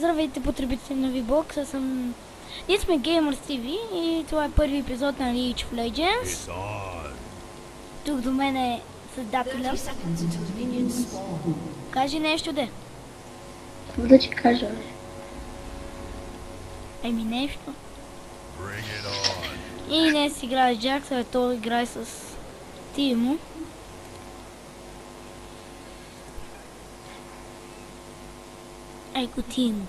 Здравейте, потребители на VBOX, Ние сме Gamers TV и това е първи епизод на League of Legends. Тук до мен е създателя. Кажи нещо, де. Да ти кажа. Еми нещо. И днес играе с Джакс, а той играе с Тимо. Айко Тимо.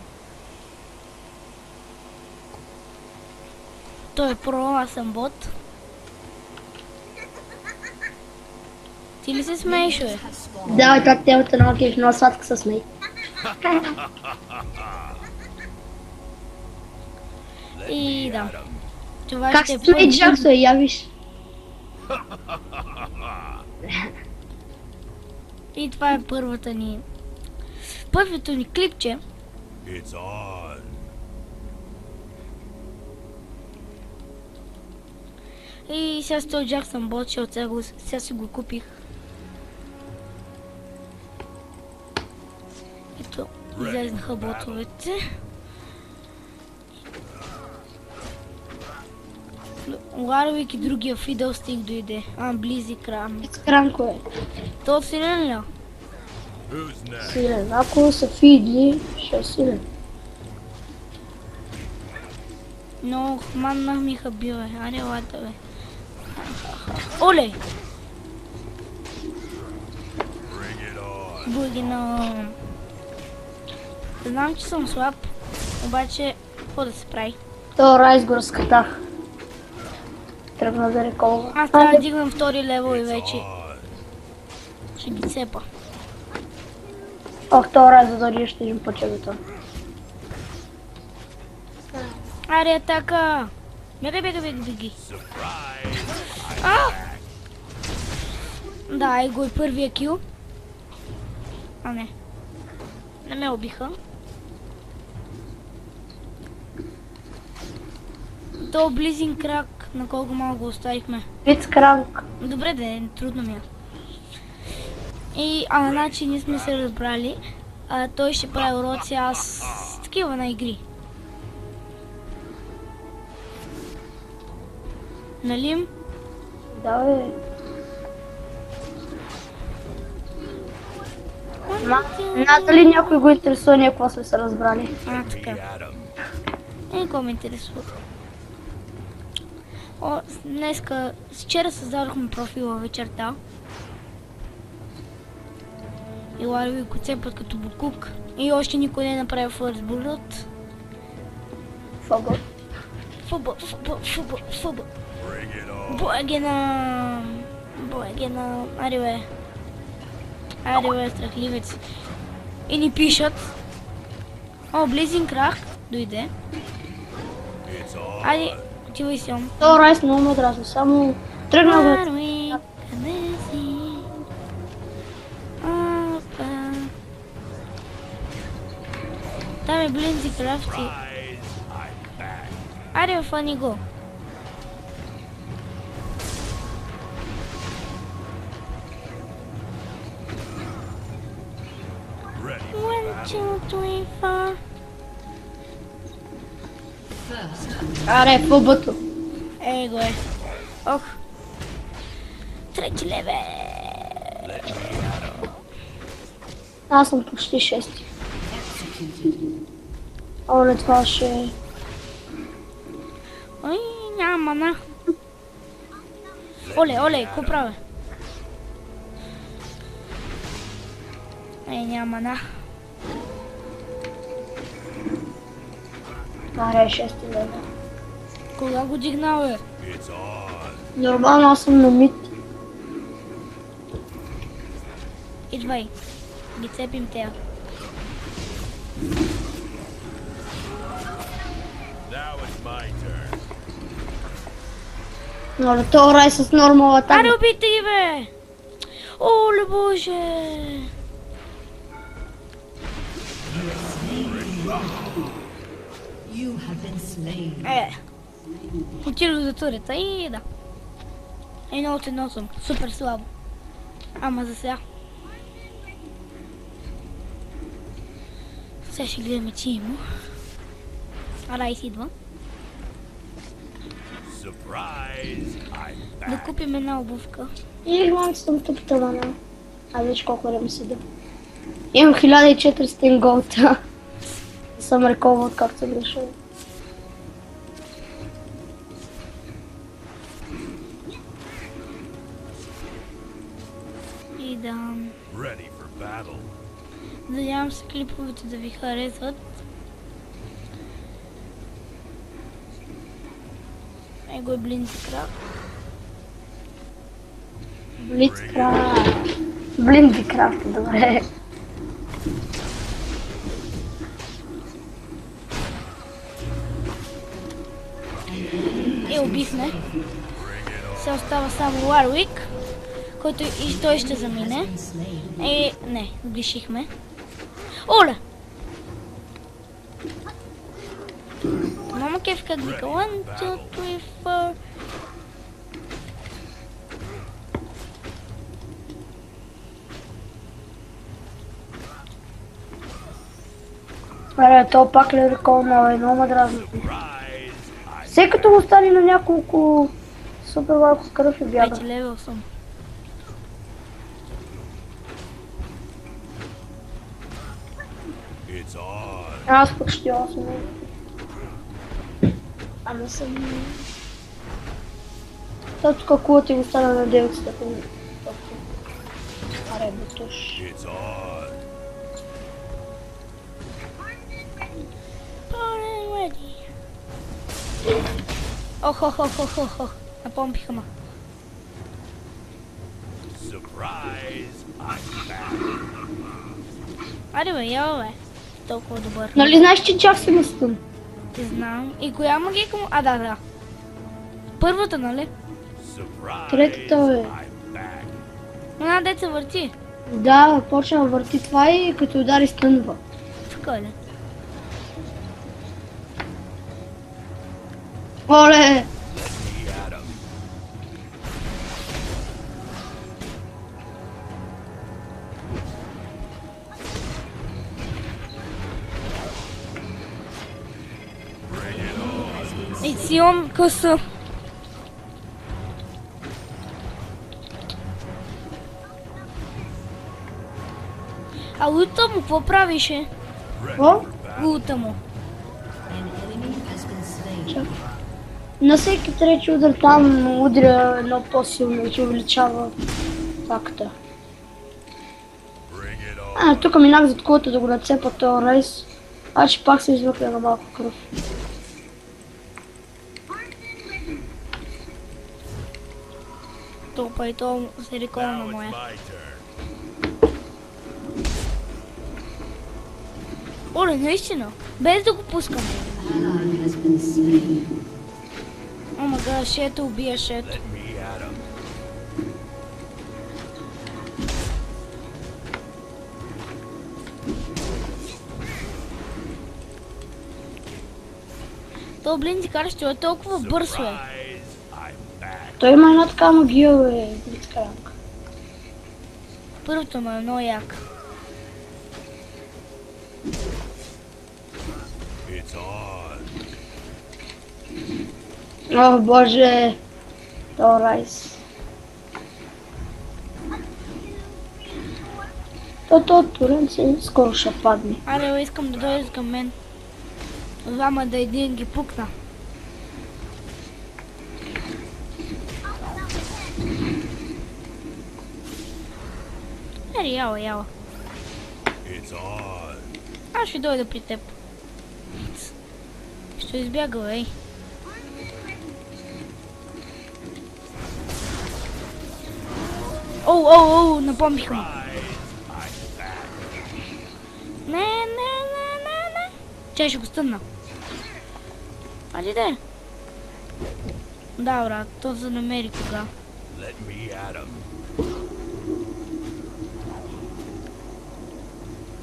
Той е про, аз съм бот. Ти ли се смееш, бе? Да, това темата на окей, много сладко се смей. И да. Това Как ще се смей Джаксо, я виж. И това е първото ни клипче. И сега с този Джак съм бот, защото сега си го купих. Ето, излезнаха ботовете. Ларвик и другия Фидъл стиг дойде. Близи крам. Кранко е. То силен ли? Силен. Ако са фидли, ще е силен. Но маннах ми хаби, бе. Аре, лата, бе. Оле! Бугина. Знам, че съм слаб, обаче какво да се прави? То Райс го разкатах. Тръгна да реколва. Аз трябва да дигнам втори левел и вече ще ги цепа. Ох, то Райс да дойде ще един път това. Аре, атака! Беги! Да, и го е първия кил. Не ме убиха. То близин крак, на колко малко го оставихме. Блицкранк. Добре, да, трудно ми е. И, значи ние сме се разбрали. Той ще прави уроци, аз такива на игри. Нали? Да, бе. Надали някой го интересува ние какво сме се разбрали. Така. Какво ме интересува? Вчера създадохме профила вечерта. И Ларви го цепат като букук. И още никой не направи First Bullet. Футбол. Бойгена. Аре бе, страхливец. И ни пишат. Близин крак. Дойде. Айде, отивай си. То Райс много ме дразни, само тръгна да... Там е блинзи крафти. Айде, фани го. Аре, фубото. Го е. Ох. Трети левел. Аз съм почти шести. Оле, това ще... Ой, няма мана. Оле, какво правя? Няма мана. Аре, шести левел. Кога го дигнал, бе? Нормално, аз съм на мид. Идвай. Ги цепим тея. Но то Рай с нормал атака. Аре, убийте ги, бе! Оле, боже! Отидох за турета и да. Едно от едно съм. Супер слабо. Ама за сега. Сега ще гледаме, че има. Райс идва. Да купим една обувка. И малко съм тъпата мана. А виж колко време седа. Имам 1400 голта. Съм реколва откакто съм дошъл. И да... Надявам се клиповете да ви харесват. Его е Блиндикрафт. Блицкрафт. Блиндикрафт, добре. Убихме. Сега остава само Варвик, който и той ще замине. Не, сгрешихме. Оле! Мама кеф как вика. 1, 2, 3, 4. Аре, то пак ли е реколнал, едно ма дразни. Все като му стане на няколко супер малко кръв и бяга. 5 левел съм. Аз почти 8. Ама съм... Та тук кулата ми стана на 9 степени. Аре, бутуш. Ох. Напомпиха ма. Аре бе, ява бе. Толкова добър. Нали знаеш, че чак си на стън? Не знам. И коя магийка му? Да. Първата, нали? Третата е. Една деца върти. Да, почна да върти това и като удари стънва. Така ли? Оле! И си имам къса. А лута му, какво правише? Какво? Лута му. На всеки трети удар там удря едно по-силно и ти увеличава факта. Тук минах зад колата да го нацепа този рейс. Че пак се извъркля на малко кръв. Топа и то се рекола на моя. Оле, наистина. Без да го пускам. О мага, ще те убия, шето. То Блиндикрафт ще е толкова бърз, бе. Той има една така магия, бе, Блицкрафт. Първото му е много як. О, боже! То райс. То турен си скоро ще падне. Аре, искам да дойдеш към мен. Двама да един ги пукна. Аре, яла. Аз ще дойда при теб. Ще избяга, ей. Оу, напомниха му. Не. Чай ще го стънна. Ади де. Да, брат, то се намери кога.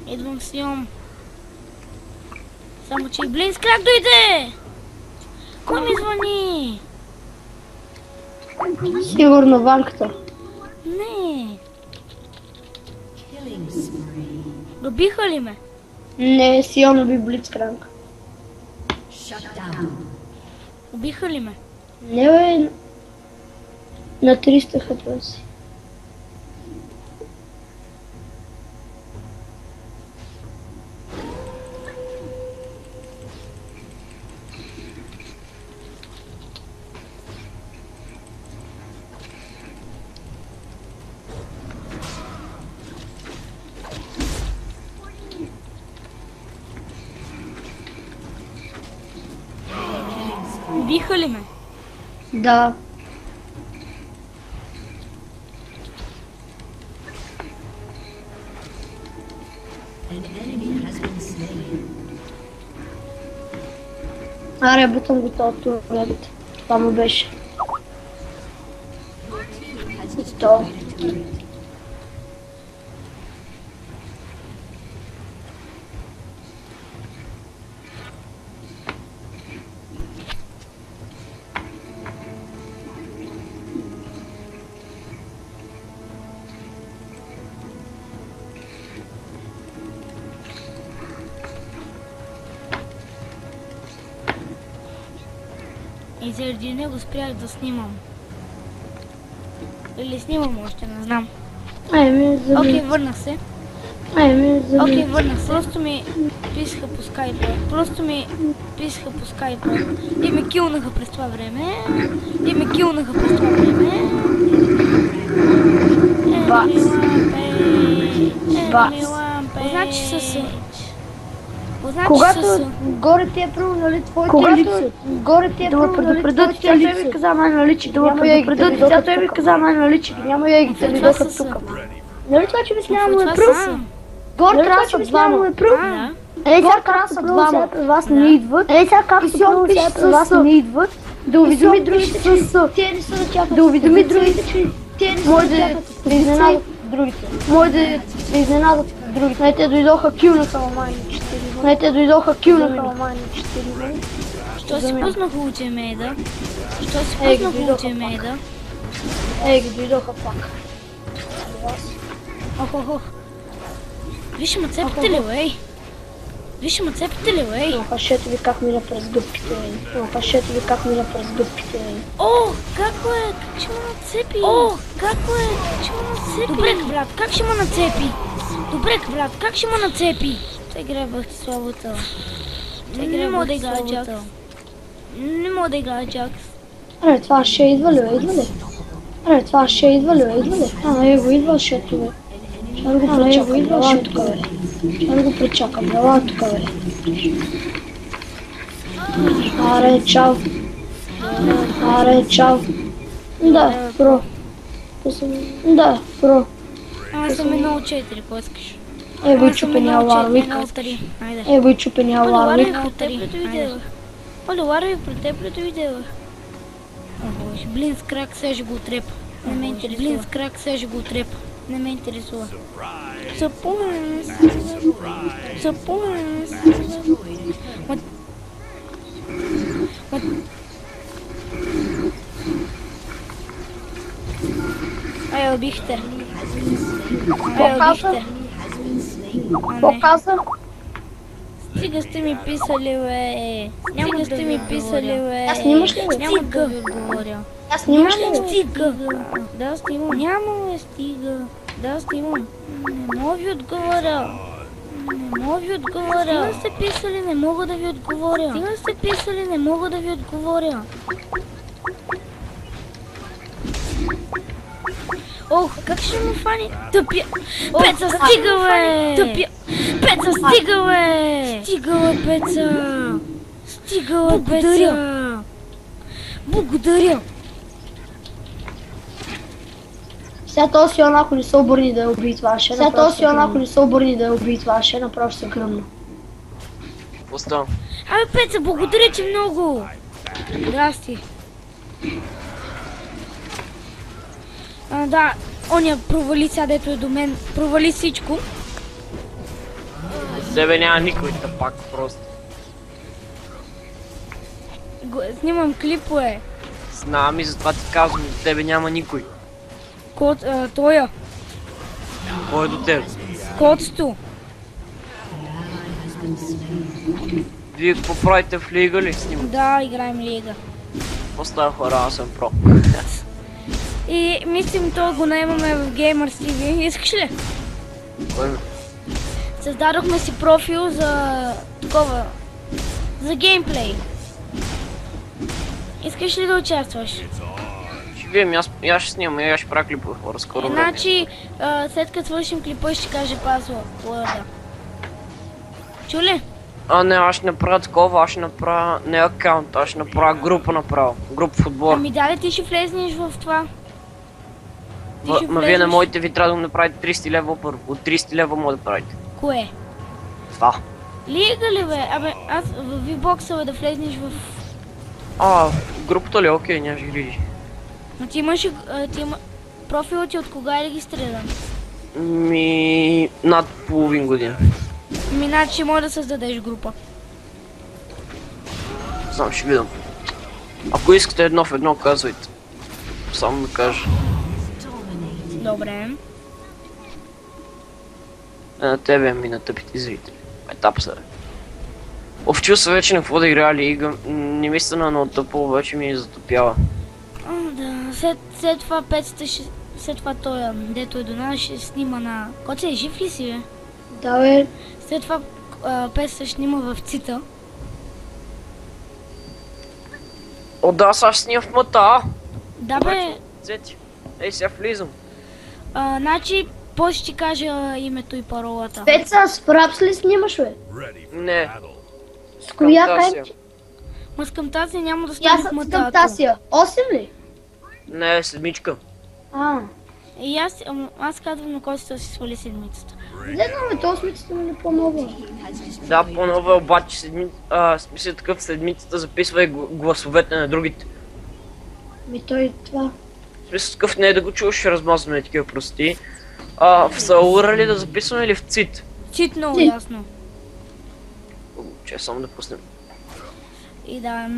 Идвам с ньом. Само че и Блиндикрафт дойде! Кой ми звъни? Сигурно банката. Не. Добиха ли ме? Не, Сион уби Блицкранг. Убиха ли ме? Не бе, на 300 хп си. Убиха ли ме? Да. Аре, бутам го този турнет. Това му беше. И то. И заради него спрях да снимам. Или снимам още, не знам. Еми, Окей, върнах се. Окей, върнах се. Просто ми писаха по скайпа. И ме килнаха през това време. Значи с... Когато горе ти е пръвно, нали, твоите лица. Горе ти е пръвно, нали, твоите лица. Той ми каза, май наличи, да ме предупредят. Тя той ми каза, май наличи, няма ягите, не дока тук. Нали това, че мисля, му е пръв? Горе трябва да двама. Му е пръв? Ей, сега как са двама, при вас не идват. Ей, сега как са пръв, при вас не идват. Да уведоми другите, че те не са да чакат. Да уведоми другите, че те не са да чакат. Да изненадат другите. Може да изненадат другите. Не, те дойдоха килнаха мамайни 4. Що си пуснаха учемеда? Ей, ги дойдоха пак. Ох. Виж ме цепите ли, бей? О, хашето ви как мина през гъбките, О, како е? Как ще ме нацепи? Добре, брат, как ще ме нацепи? Те гребах ти слабата. Не мога да играя Джакс. Аре, това ще идва ли? Ама его идва шето, бе. Ще да го пречакам, ела тук, бе. Аре, чао. Да, бро. Аз съм 1-4, какво искаш? Ево и чупения ларвик. Оле, Ларвик при теб ли дойдевах? Блин с крак, сега ще го отрепа. Не ме интересува. Запомнен. Ай, убихте. Какво каза? Стига сте ми писали, бе. Аз снимаш ли, бе? Няма да ви отговоря. Аз снимаш ли, бе? Стига. Да, снимам. Няма, бе, стига. Да, снимам. Не мога ви отговоря. Стига сте писали, не мога да ви отговоря. Ох, как ще му фани? Тъпя! Пеца, стига, бе! Пеца, стига, бе! Благодаря! Сега този Сион, ако не се обърни да я убие това, ще направо се гръмна. Остава. Абе, Пеца, благодаря ти много! Здрасти! Да, оня провали сега, дето е до мен. Провали всичко. Тебе няма никой тъпак просто. Снимам клипове. Знам и затова ти казвам, до тебе няма никой. Тоя. Кой е до тебе? Котсто. Вие какво правите в лига ли снимате? Да, играем лига. Остава хора, аз съм про. И мислим, то го наемаме в Gamers TV. Искаш ли? Кой ме? Създадохме си профил за такова, за геймплей. Искаш ли да участваш? Ще видим, аз ще снимам, аз ще правя клипове хора скоро време. Значи, след като свършим клипа, ще каже паспорта. Чули? Не, аз ще направя такова, аз ще направя не аккаунт, аз ще направя група направо. Груп в отбор. Ами дали ти ще влезнеш в това? Ти ще Ма вие на влезеш? моите ви трябва да направите 30 лева първо. От 30 лева може да правите. Кое? Това. Лига ли бе? Абе, аз в V-Box бе да влезнеш в... Групата ли? Окей, нямаш грижи. Но ти имаш... Профилът ти от кога е регистриран? Над половин година. Значи може да създадеш група. Знам, ще видам. Ако искате едно в едно, казвайте. Само да кажа. Добре. На тебе, ами на тъпите зрители. Етап са. Овчил се вече не какво да играя лига. Не мисля на много тъпо, вече ми затопява. Да, след това 500 ще... След това той, дето е до нас, ще снима на... Коце, жив ли си бе? Да бе. След това 500 ще снима в ЦИТа. Да, сега ще снимам в мата. Да бе, Цети. Ей, сега влизам. значи, после ще ти кажа името и паролата. Пеца, с Фрапс ли снимаш, бе? Не. С коя Камтасия. кайче? Ма с към тази няма да И стане аз в съм с мътата. Камтасия. 8 ли? Не, седмичка. И аз казвам на Костя да си свали седмицата. Гледам, бе, то 8-цата ми е по-нова. Да, по-нова, обаче смисъл такъв седмицата записва и гласовете на другите. Той това. Смисъл такъв не е да го чуваш, ще размазваме такива прости. В Саура ли да записваме или в ЦИТ? ЦИТ много ЦИТ. ясно. Че само да пуснем. И да,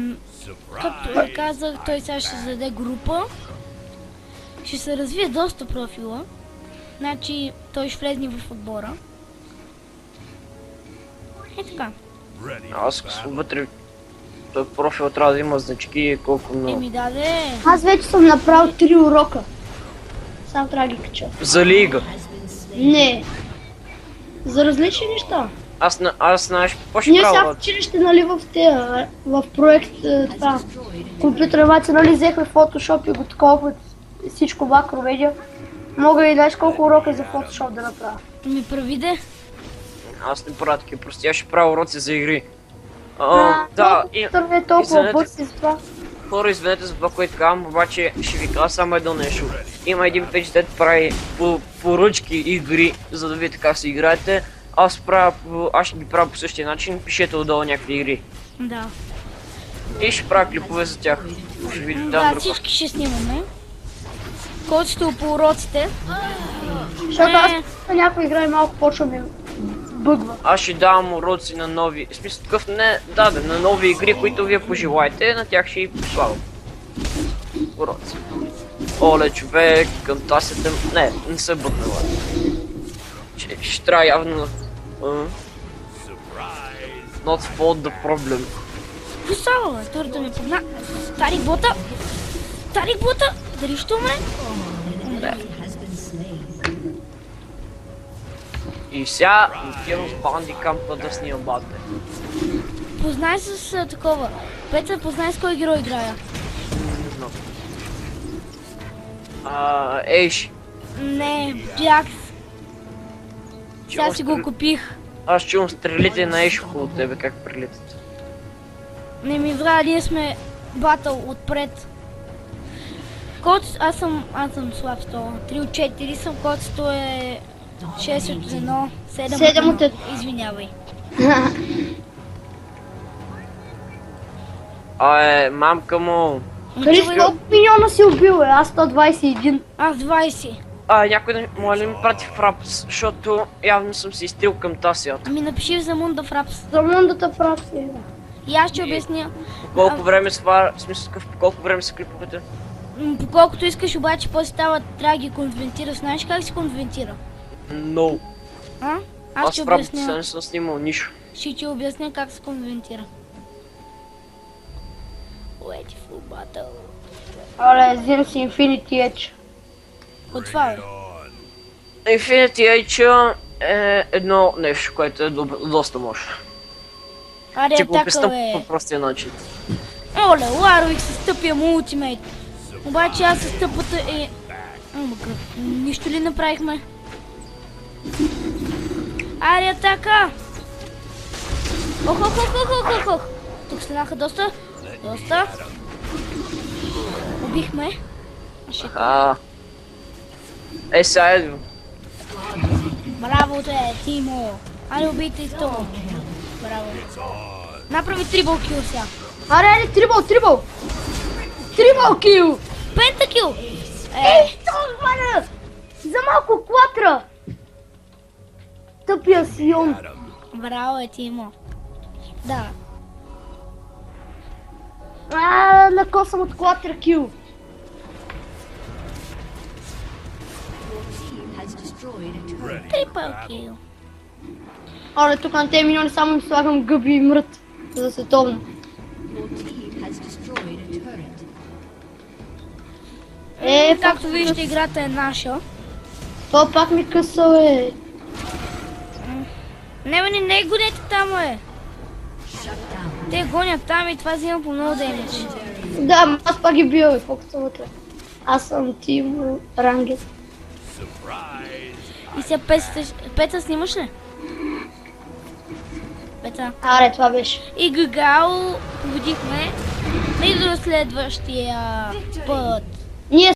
както ви казах, той сега ще зададе група. Ще се развие доста профила. Значи той ще влезне в отбора. Е така. Аз вътре този профил трябва да има значки колко много. Еми даде. Аз вече съм направил 3 урока. Само трябва да ги кача. За лига. Не. За различни неща. Аз знаеш какво ще Ние сега в правя. училище, нали, в проект това, компютърмация, нали, взехме Photoshop и го таковахме всичко макромедиа. Мога и знаеш колко урока за Photoshop да направя. Ми правиде. Аз не правя такива прости, аз ще правя уроци за игри. Да, и не е толкова извинете. бърз за това. хора, извинете за това, което казвам, обаче ще ви кажа само едно нещо. Има един пич, дето прави поръчки игри, за да видите как си играете. Аз ще ги правя по същия начин, пишете отдолу някакви игри. Да. И ще правя клипове за тях. Ще ви дам Да, друг. всички ще снимаме. Колкото по уроците. Защото аз на някоя игра и малко почва ми бъгва. Аз ще давам уроци на нови, в смисъл такъв не, на нови игри, които вие пожелаете, на тях ще и слагам. Уроци. Оле, човек, към тасята, не се бъднала. Ще трябва явно... Not fault the problem. Какво става, бе? Турата ми погна. Старик бота! Старик бота! Дали ще умре? Да. И сега отивам с бандикампа да снимам бате. Познай с такова. Петър, познай с кой герой играя. Не знам. Ейш. Не, Джакс. Сега си го купих. Аз чувам стрелите на Ейш около тебе, как прилетят. Не ми врага, ние сме батъл отпред. Код, аз съм слаб 100. 3 от 4 съм, кодството е 6 от 1, 7 от 1. Извинявай. Мамка му. Крис, колко милиона си убил, бе? Аз 121. Аз 20. Някой да моля да ми прати фрапс, защото явно съм си изтрил към тасията. Ами напиши за Мунда Фрапс. За мундата прав си. И аз ще обясня. Колко време смисъл колко време са клиповете? По колкото искаш, обаче после става, трябва да ги конвентира. Знаеш как се конвентира? No. А? Аз Аз ще фрапс обясня. не съм снимал нищо. Ще ти обясня как се конвентира. Wait for battle. Але взем си Infinity Edge. От това бе. Infinity Edge е едно нещо, което е доста мощно. Аре, Ти го атака обясням бе. по простия начин. Оле, Ларовик се стъпя му ултимейт. Обаче аз се стъпата и... Нищо ли направихме? Аре, атака! Ох. Тук станаха доста. Убихме. Сега едно. Браво те, Тимо. Аре, убийте и то. Браво. Направи трибъл кил сега. Аре, трибъл! Трибъл кил! Пентакил! Ей, толкова! За малко клатра! Тъпия Сион. Браво е, Тимо. Да. Накосам от клатра кил. Трипъл кил. Оле, тук на тези миньони само им слагам гъби и мрът. За да се товна. Както виждате, играта е наша. Това пак ми къса, е. Не гонете там, е. Те гонят там и това взима по много демидж. Да, аз пак ги бил, колко съм вътре. Аз съм Тим Рангет. И сега Пета снимаш ли? Пета. Аре, това беше. И Гагал победихме. И до следващия път.